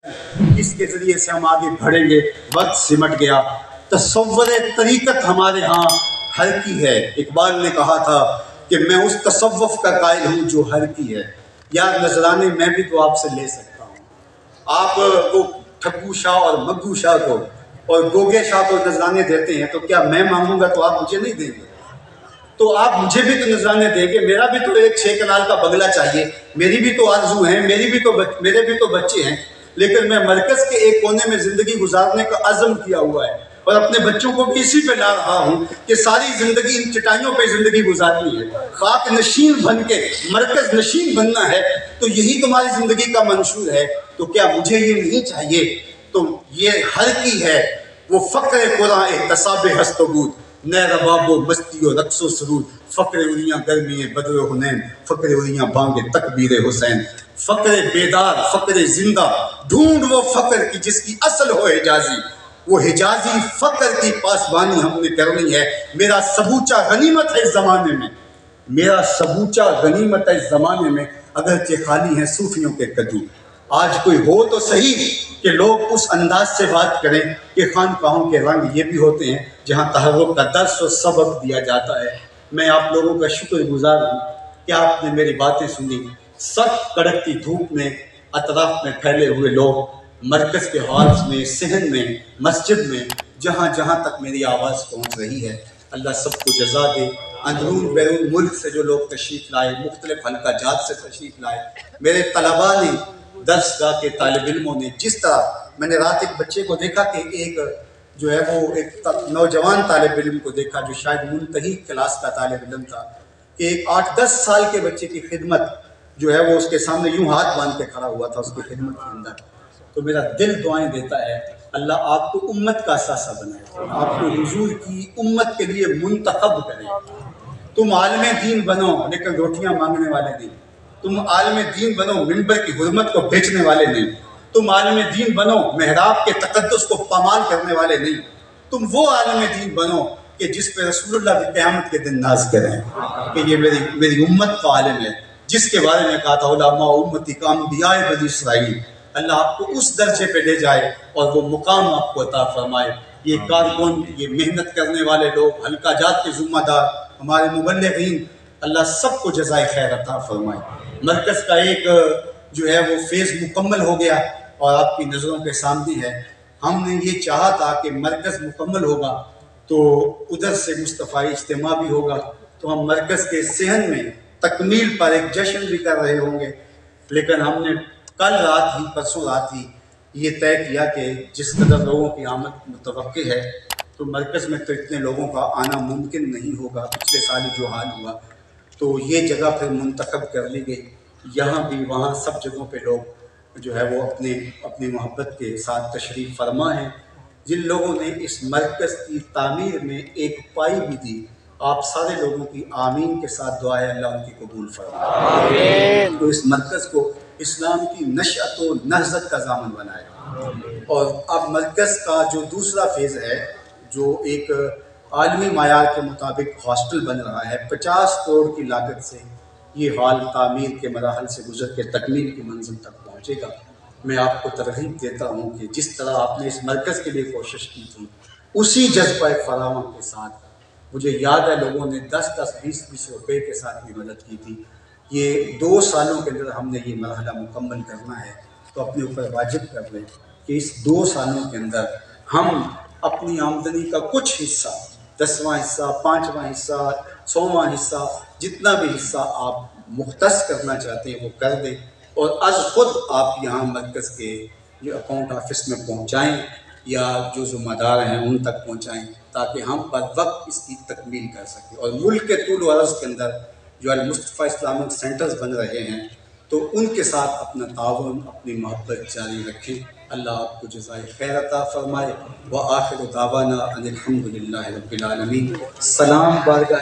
اس کے ذریعے سے ہم آگے بڑھیں گے۔ وقت سمٹ گیا، تصور طریقت ہمارے ہاں ہر کی ہے۔ اقبال نے کہا تھا کہ میں اس تصوف کا قائل ہوں جو ہر کی ہے۔ یار نذرانے میں بھی تو آپ سے لے سکتا ہوں۔ آپ کو ٹھگو شاہ اور مگو شاہ کو اور گوگے شاہ کو نذرانے دیتے ہیں، تو کیا میں مانگوں گا تو آپ مجھے نہیں دیں گے؟ تو آپ مجھے بھی تو نذرانے دیں گے۔ میرا بھی تو ایک 6 کنال کا بنگلہ چاہیے، میری بھی تو آرزو ہیں، میرے بھی تو بچے ہیں، لیکن میں مرکز کے ایک کونے میں زندگی گزارنے کا عزم کیا ہوا ہے اور اپنے بچوں کو بھی اسی پہ لا رہا ہوں کہ ساری زندگی ان چٹائیوں پہ زندگی گزارنی ہے۔ خاک نشین بن کے مرکز نشین بننا ہے، تو یہی تمہاری زندگی کا منشور ہے۔ تو کیا مجھے یہ نہیں چاہیے؟ تو یہ ہر کی ہے وہ فقر قرآن احتساب ہست و بود، نئے رباب و مستی و رقص و سرود، فقر اریاں گرمی بدر و حنین، فقر اریاں بانگ تکبیر حسین، فقر بیدار فقر زندہ، ڈھونڈ وہ فقر کی جس کی اصل ہو حجازی، وہ حجازی فقر کی پاسبانی ہم نے کرنی ہے۔ میرا سبوچہ غنیمت ہے اس زمانے میں، میرا سبوچہ غنیمت ہے اس زمانے میں، اگرچہ خالی ہیں صوفیوں کے کدو۔ آج کوئی ہو تو صحیح کہ لوگ اس انداز سے بات کریں کہ خانقاہوں کے رنگ یہ بھی ہوتے ہیں جہاں تحرک کا درس و سبق دیا جاتا ہے۔ میں آپ لوگوں کا شکر گزار ہوں کہ آپ نے میری باتیں سنی۔ سخت کڑکتی دھوپ میں اطراف میں پھیلے ہوئے لوگ مرکز کے ہالز میں، صحن میں، مسجد میں، جہاں جہاں تک میری آواز پہنچ رہی ہے، اللہ سب کو جزا دے۔ اندرون بیرون ملک سے جو لوگ تشریف لائے، مختلف حلقہ جات سے تشریف لائے، میرے طلباء نے، درس گاہ کے طالب علموں نے، جس طرح میں نے رات ایک بچے کو دیکھا کہ ایک جو ہے وہ ایک نوجوان طالب علم کو دیکھا جو شاید منتہی کلاس کا طالب علم تھا، کہ ایک 8-10 سال کے بچے کی خدمت جو ہے وہ اس کے سامنے یوں ہاتھ باندھ کے کھڑا ہوا تھا اس کی خدمت کے اندر۔ تو میرا دل دعائیں دیتا ہے اللہ آپ کو امت کا اثاثہ بنائے، آپ کو حضور کی امت کے لیے منتخب کرے۔ تم عالم دین بنو لیکن روٹیاں مانگنے والے نہیں، تم عالم دین بنو منبر کی حرمت کو بیچنے والے نہیں، تم عالم دین بنو محراب کے تقدس کو پامال کرنے والے نہیں، تم وہ عالم دین بنو کہ جس پہ رسول اللہ کی قیامت کے دن ناز کریں کہ یہ میری امت کا عالم ہے، جس کے بارے میں کہا تھا علماء امتی کا انبیاء بنی اسرائیل۔ اللہ آپ کو اس درجے پہ لے جائے اور وہ مقام آپ کو عطا فرمائے۔ یہ کارکن، یہ محنت کرنے والے لوگ، حلقہ جات کے ذمہ دار، ہمارے مبلغین، اللہ سب کو جزائے خیر عطا فرمائے۔ مرکز کا ایک جو ہے وہ فیز مکمل ہو گیا اور آپ کی نظروں کے سامنے ہے۔ ہم نے یہ چاہا تھا کہ مرکز مکمل ہوگا تو ادھر سے مصطفی اجتماع بھی ہوگا، تو ہم مرکز کے صحن میں تکمیل پر ایک جشن بھی کر رہے ہوں گے، لیکن ہم نے کل رات ہی پرسوں رات ہی یہ طے کیا کہ جس قدر لوگوں کی آمد متوقع ہے تو مرکز میں تو اتنے لوگوں کا آنا ممکن نہیں ہوگا۔ پچھلے سال جو حال ہوا تو یہ جگہ پھر منتخب کر لی گئی، یہاں بھی وہاں سب جگہوں پہ لوگ جو ہے وہ اپنی محبت کے ساتھ تشریف فرما ہیں۔ جن لوگوں نے اس مرکز کی تعمیر میں ایک پائی بھی دی، آپ سارے لوگوں کی آمین کے ساتھ دعا ہے اللہ ان کی قبول فرمائے۔ تو اس مرکز کو اسلام کی نشأت و نہضت کا ضامن بنائے۔ اور اب مرکز کا جو دوسرا فیز ہے جو ایک عالمی معیار کے مطابق ہاسٹل بن رہا ہے، 50 کروڑ کی لاگت سے یہ ہال تعمیر کے مراحل سے گزر کے تکمیل کی منزل تک پہنچے گا۔ میں آپ کو ترغیب دیتا ہوں کہ جس طرح آپ نے اس مرکز کے لیے کوشش کی تھی اسی جذبہ فراوان کے ساتھ، مجھے یاد ہے لوگوں نے 10-10 20-20 روپے کے ساتھ بھی مدد کی تھی۔ یہ 2 سالوں کے اندر ہم نے یہ مرحلہ مکمل کرنا ہے، تو اپنے اوپر واجب کر لیں کہ اس 2 سالوں کے اندر ہم اپنی آمدنی کا کچھ حصہ، 10واں حصہ، 5واں حصہ، 100واں حصہ، جتنا بھی حصہ آپ مختص کرنا چاہتے ہیں وہ کر دیں، اور از خود آپ یہاں مرکز کے جو اکاؤنٹ آفس میں پہنچائیں یا جو ذمہ دار ہیں ان تک پہنچائیں تاکہ ہم بر وقت اس کی تکمیل کر سکیں۔ اور ملک کے طول و عرض کے اندر جو المصطفیٰ اسلامک سینٹرز بن رہے ہیں تو ان کے ساتھ اپنا تعاون، اپنی محبت جاری رکھیں۔ اللہ آپ کو جزائے خیر عطا فرمائے۔ وآخر دعوانا ان الحمد للہ رب العالمین۔ سلام بارگاہ